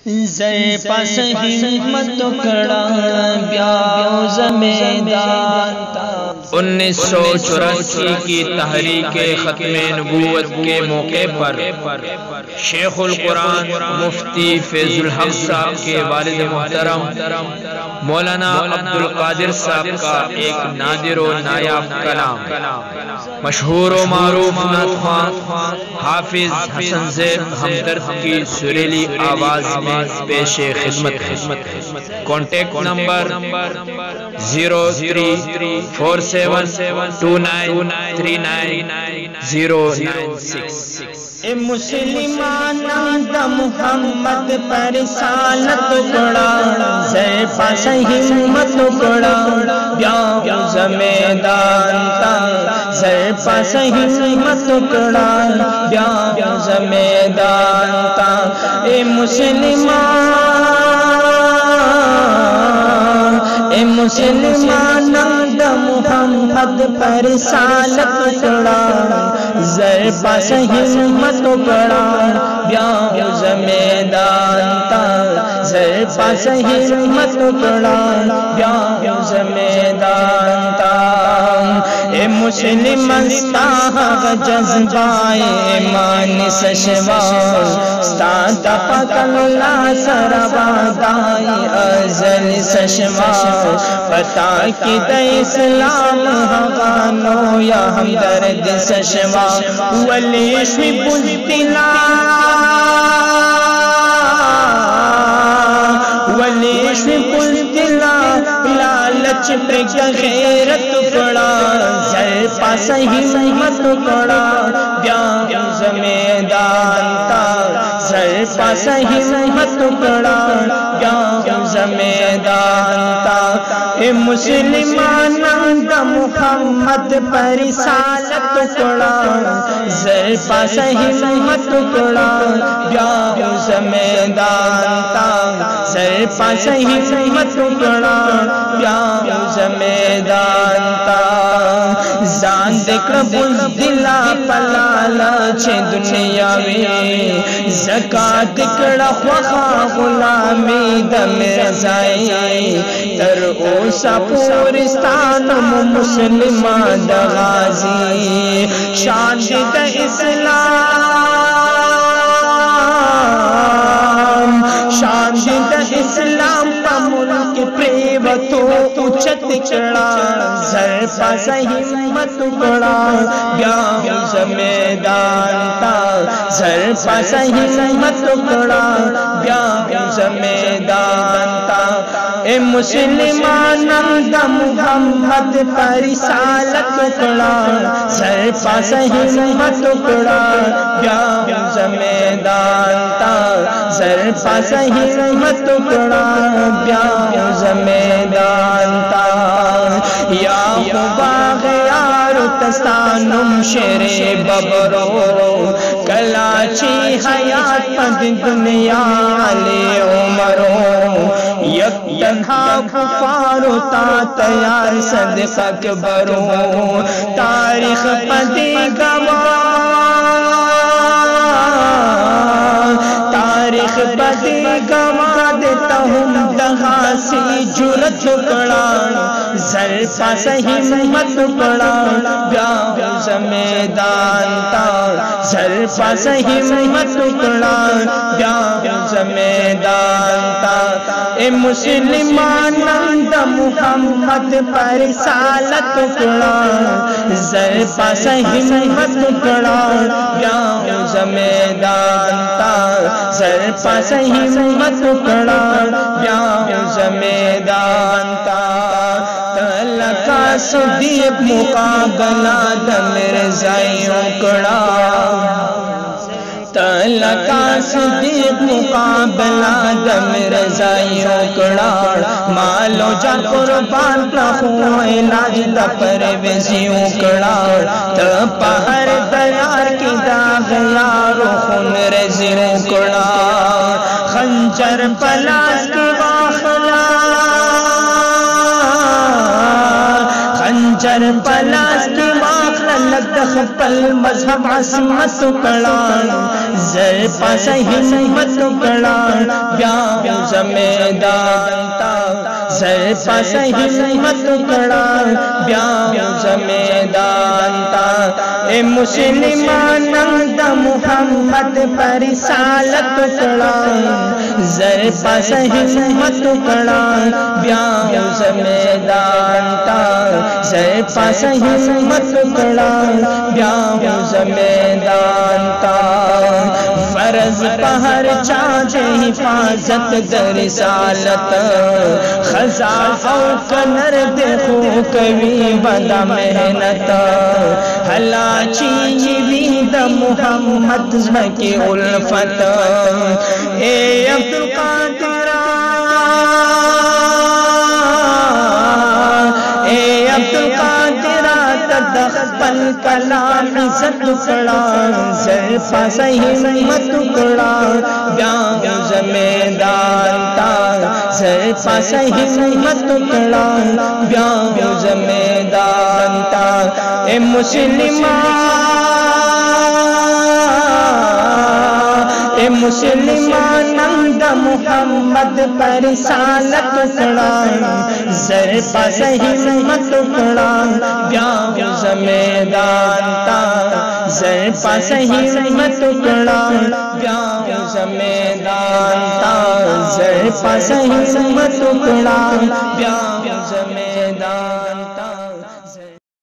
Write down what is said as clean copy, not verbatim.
जय पास हिम्मत कड़ा ब्याओ ज़मेदार। 1984 की तहरीक खत्मे नबूवत के मौके पर शेखुल कुरान मुफ्ती फैजुल हक साहब के वालिद मोहतरम मौलाना अब्दुल कादिर साहब का एक नादिर व नायाब कलाम मशहूर व मारूफ नात हाफिज हसन ज़ैद हमदर्द की सुरीली आवाज में पेशे खिदमत। Contact number 0347293996। ए मुसलमान दा मुहम्मद पर सालत टुकड़ा जय पास हिम्मत टुकड़ा ब्याओ ज़मेदार ता जय पास हिम्मत टुकड़ा ब्याओ ज़मेदार ता। ए मुसलमान दा मुहम्मद पर सालत टुकड़ा जय पास हिम्मत टुकड़ा ब्याओ ज़मेदार ता जय पास हिम्मत टुकड़ा ब्याओ ज़मेदार ता। ए मुस्लिम स्ताहा जज्बाए ईमान सशवा स्तादा पकल्ला सरवादाई अजल सशवा पता की द इस्लाम हवानो या हमदर्द सशवा वलीश्वी बुज़दिला लालच पे गैरत टुकड़ा जय पास हिम्मत टुकड़ा ब्याओ ज़मेदार ता जय पास हिम्मत टुकड़ा ब्याओ ज़मेदार ता। ए मुसलमान दा मुहम्मद पर सालत टुकड़ा जय पास हिम्मत टुकड़ा ब्याओ ज़मेदार ता जय पास हिम्मत टुकड़ा ब्याओ ज़मेदार ता। जान देकर बुज़दिला पलाला छे दुनिया में ज़कात कड़ा ख्वा गुलामी दम रज़ाई तर ओसा पूरिस्तान मुसलमान दा गाज़ी शान द इस्लाम का मुल्क प्रेवतो उचत चढ़ा जय पास हिम्मत टुकड़ा ब्याओ ज़मेदार ता जय पास हिम्मत टुकड़ा ब्याओ ज़मेदार ता। ए मुसलमान दा मुहम्मद पर सालत टुकड़ा जय पास हिम्मत टुकड़ा ब्याओ ज़मेदार ता जय पास हिम्मत टुकड़ा ब्याओ ज़मेदार ता। या बाग़यारो तस्तानुम शेरे बबरो कलाची हयात पद दुनिया ले उमरो यक तन्हा कुफारो ता तैयार सदक़ा कबरो तारीख़ पदे गवा तारीख़ पदे गवा देता हूँ दगासी जुरत टुकड़ा जय पास हिम्मत टुकड़ा ब्याओ ज़मेदार ता जय पास हिम्मत टुकड़ा ब्याओ ज़मेदार ता। ए मुसलमान दा मुहम्मद पर सालत टुकड़ा जय पास हिम्मत टुकड़ा ब्याओ ज़मेदार ता जय पास हिम्मत टुकड़ा ब्याओ ज़मेदार ता। तलका सुदीप मुकाबला द मिर्ज़ाइयों कड़ा तलका सुदीप मुकाबला द मिर्ज़ाइयों कड़ा मालो जा कुर्बान रखूं इलाज द परवेज़ियों कड़ा त पहर दयार की दाग यारो खून रज़ियों कड़ा खंजर पलास की वाखला खंजर पलास की वाखला लगता पल मजहब असमत टुकड़ा जय पास हिम्मत टुकड़ा ब्याह जमेदारता सर पास हिम्मत टुकड़ा ब्याह जमेदारता ए मुसलमान मुहम्मद पर रिसालत टुकड़ा सर पास हिम्मत टुकड़ा ब्याह जमेदारता सर पास हिम्मत टुकड़ा ब्याह जमेदारता फर्ज पहर चाचे हिफाजत दरिसालत खजा कनर देखो कवि बंदा मेहनत हला चीवीद मुहम्मद की उल्फत ए अब्दुल कादिर पल कलाम इज्जत टुकड़ा सर पास हिम्मत टुकड़ा ब्याह जमेदारता सर पास हिम्मत टुकड़ा ब्याह जमेदारता ए मुसलमान मुहम्मद पर रिसालत टुकड़ा सर पास हिम्मत टुकड़ा ब्याह जमेदारता सर पास हिम्मत टुकड़ा ब्याह जमेदारता सर पास हिम्मत टुकड़ा ब्याह जमेदारता।